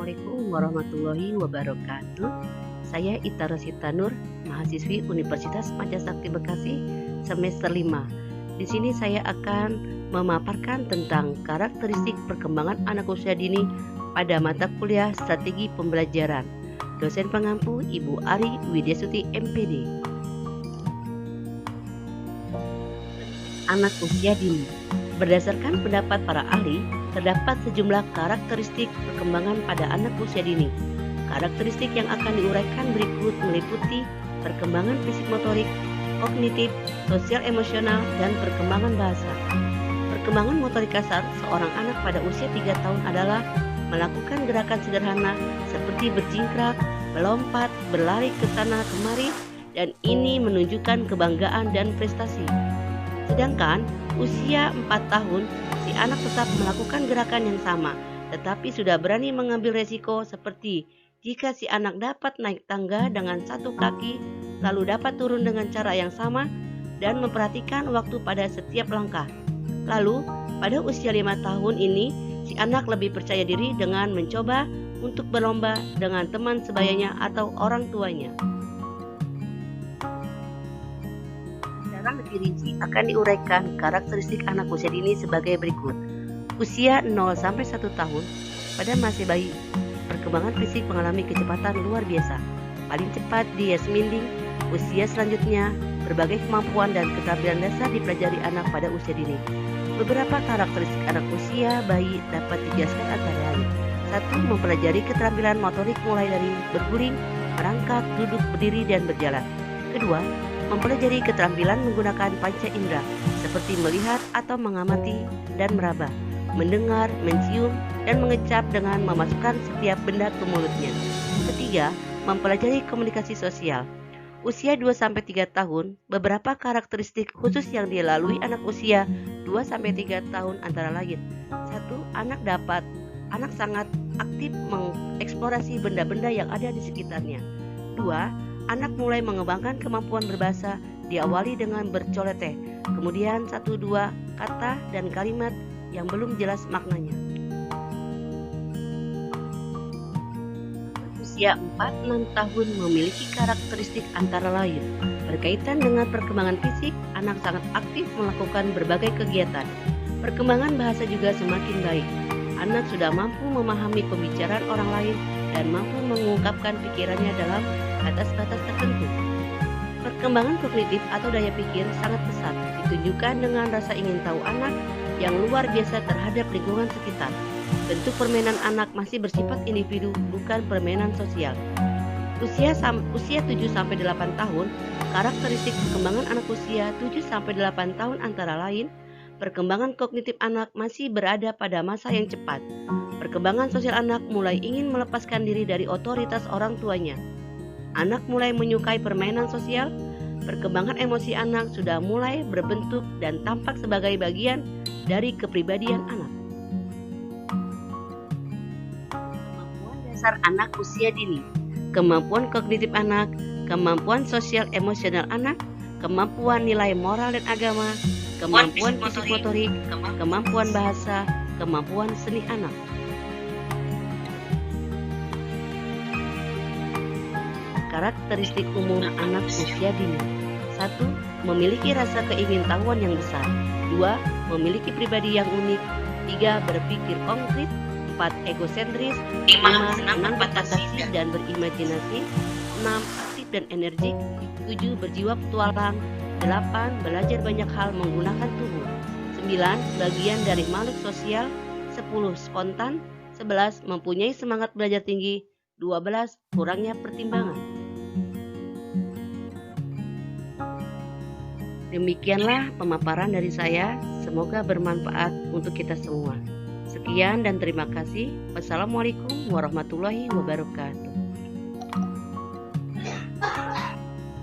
Assalamualaikum warahmatullahi wabarakatuh. Saya Ita Rosita Nur, mahasiswi Universitas Majestakti Bekasi, semester 5. Di sini saya akan memaparkan tentang karakteristik perkembangan anak usia dini pada mata kuliah Strategi Pembelajaran. Dosen pengampu Ibu Ari Widyasuti MPD. Anak usia dini. Berdasarkan pendapat para ahli, terdapat sejumlah karakteristik perkembangan pada anak usia dini. Karakteristik yang akan diuraikan berikut meliputi perkembangan fisik motorik, kognitif, sosial emosional, dan perkembangan bahasa. Perkembangan motorik kasar seorang anak pada usia 3 tahun adalah melakukan gerakan sederhana seperti berjingkrak, melompat, berlari ke sana kemari, dan ini menunjukkan kebanggaan dan prestasi. Sedangkan usia 4 tahun, si anak tetap melakukan gerakan yang sama, tetapi sudah berani mengambil resiko seperti jika si anak dapat naik tangga dengan satu kaki, lalu dapat turun dengan cara yang sama, dan memperhatikan waktu pada setiap langkah. Lalu, pada usia 5 tahun ini, si anak lebih percaya diri dengan mencoba untuk berlomba dengan teman sebayanya atau orang tuanya. Secara lebih rinci akan diuraikan karakteristik anak usia dini sebagai berikut. Usia 0-1 tahun, pada masih bayi, perkembangan fisik mengalami kecepatan luar biasa. Paling cepat dia seminding. Usia selanjutnya, berbagai kemampuan dan keterampilan dasar dipelajari anak pada usia dini. Beberapa karakteristik anak usia bayi dapat dijelaskan antara lain. 1. Mempelajari keterampilan motorik mulai dari berguling, merangkak, duduk, berdiri, dan berjalan. Kedua, mempelajari keterampilan menggunakan panca indera seperti melihat atau mengamati dan meraba, mendengar, mencium, dan mengecap dengan memasukkan setiap benda ke mulutnya. Ketiga, mempelajari komunikasi sosial. Usia 2-3 tahun, beberapa karakteristik khusus yang dilalui anak usia 2-3 tahun antara lain. 1. Anak sangat aktif mengeksplorasi benda-benda yang ada di sekitarnya. 2. Anak mulai mengembangkan kemampuan berbahasa, diawali dengan bercoleteh, kemudian 1-2 kata dan kalimat yang belum jelas maknanya. Usia 4-6 tahun memiliki karakteristik antara lain. Berkaitan dengan perkembangan fisik, anak sangat aktif melakukan berbagai kegiatan. Perkembangan bahasa juga semakin baik. Anak sudah mampu memahami pembicaraan orang lain dan mampu mengungkapkan pikirannya dalam batas-batas tertentu. Perkembangan kognitif atau daya pikir sangat pesat, ditunjukkan dengan rasa ingin tahu anak yang luar biasa terhadap lingkungan sekitar. Bentuk permainan anak masih bersifat individu, bukan permainan sosial. Usia 7-8 tahun, karakteristik perkembangan anak usia 7-8 tahun antara lain, perkembangan kognitif anak masih berada pada masa yang cepat. Perkembangan sosial anak mulai ingin melepaskan diri dari otoritas orang tuanya. Anak mulai menyukai permainan sosial. Perkembangan emosi anak sudah mulai berbentuk dan tampak sebagai bagian dari kepribadian anak. Kemampuan dasar anak usia dini. Kemampuan kognitif anak, kemampuan sosial emosional anak, kemampuan nilai moral dan agama, kemampuan fisik motorik, kemampuan bahasa, kemampuan seni anak. Karakteristik umum anak usia dini. 1. Memiliki rasa keingintahuan yang besar. 2. Memiliki pribadi yang unik. 3. Berpikir konkret. 4. Egosentris. 5. Senang berfantasi dan berimajinasi. 6. Aktif dan energik. 7. Berjiwa petualang. 8. Belajar banyak hal menggunakan tubuh. 9. Bagian dari makhluk sosial. 10. Spontan. 11. Mempunyai semangat belajar tinggi. 12. Kurangnya pertimbangan. Demikianlah pemaparan dari saya, semoga bermanfaat untuk kita semua. Sekian dan terima kasih. Wassalamualaikum warahmatullahi wabarakatuh.